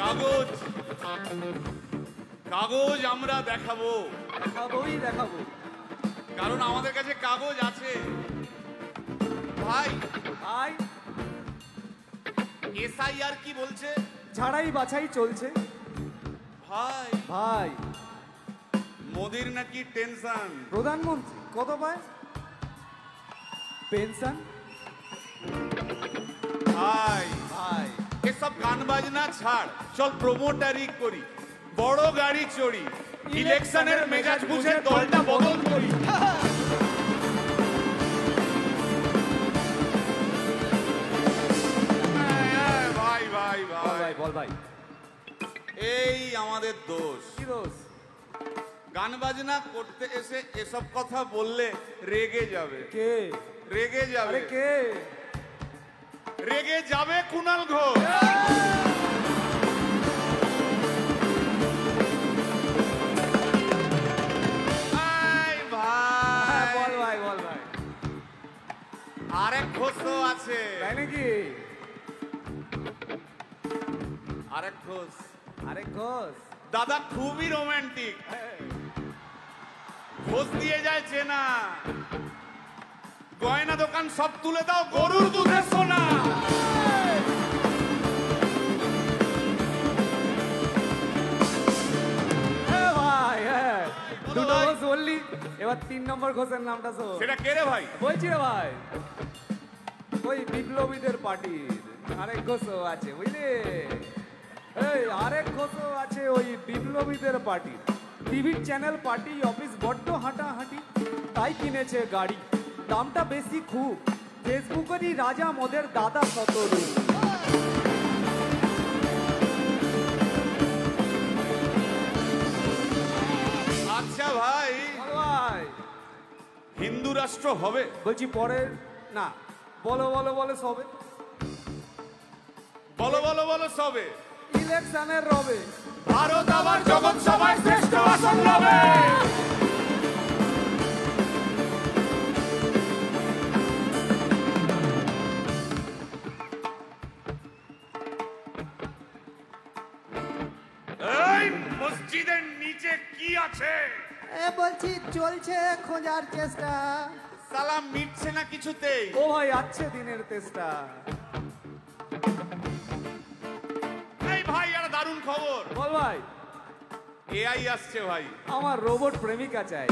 কাগজ কাগজ আমরা দেখাবো, দেখাবো, কারণ আমাদের কাছে কাগজ আছে। ভাই ভাই এসআইআর কি বলছে? ঝাড়াই বাছাই চলছে। ভাই ভাই মোদির নাকি টেনশন। প্রধানমন্ত্রী কত পায় পেনশন? ভাই ভাই এসব গান বাজনা ছাড়, চল প্রমোটারি করি, বড় গাড়ি চড়ি, ইলেকশনের মেজাজ বুঝে দলটা বদল করি। ভাই ভাই ভাই বল ভাই, এই আমাদের দোষ। কি দোষ? গান বাজনা করতে এসে এসব কথা বললে রেগে যাবে। কে রেগে যাবে? আরে কে রেগে যাবে? কুণাল ঘোষ। বল ভাই, বল ভাই। আরেক ঘোষও আছে। তাই নাকি? আরেক ঘোষ, আরেক ঘোষ দাদা খুবই রোমান্টিক, ঘোষ দিয়ে যায় চেনা, গয়না দোকান সব তুলে দাও, গরুর দুধের সোনা। ভাই দুটো ঘোষ বললি, এবার 3 নম্বর ঘোষের নামটা শোন। সেটা কে রে ভাই? বলছি রে ভাই, ওই বিপ্লবীদের পার্টির আরেক ঘোষও আছে বুঝলি। এই আরেক ঘোষও আছে ওই বিপ্লবীদের পার্টির। টিভির চ্যানেল, পার্টি অফিস বড্ড হাঁটাহাঁটি, তাই কিনেছে গাড়ি, দামটা বেশি খুব, ফেসবুকেরই রাজা মদের দাদা শতরূপ। আচ্ছা ভাই, ভাই হিন্দু রাষ্ট্র হবে? বলছি পরের না, বলো বলো বলো সবে, বলো বলো বলো সবে। ইলেকশনের রবে ভারত আবার জগৎ সভায় শ্রেষ্ঠ আসন লবে। এই মসজিদের নিচে কি আছে? বলছি চলছে খোঁজার চেষ্টা। সালাম মিটছে না কিছুতেই। ও ভাই আছে দিনের চেষ্টা। এই ভাই একটা দারুণ খবর। বল ভাই। এআই আসছে ভাই। আমার রোবট প্রেমিকা চাই।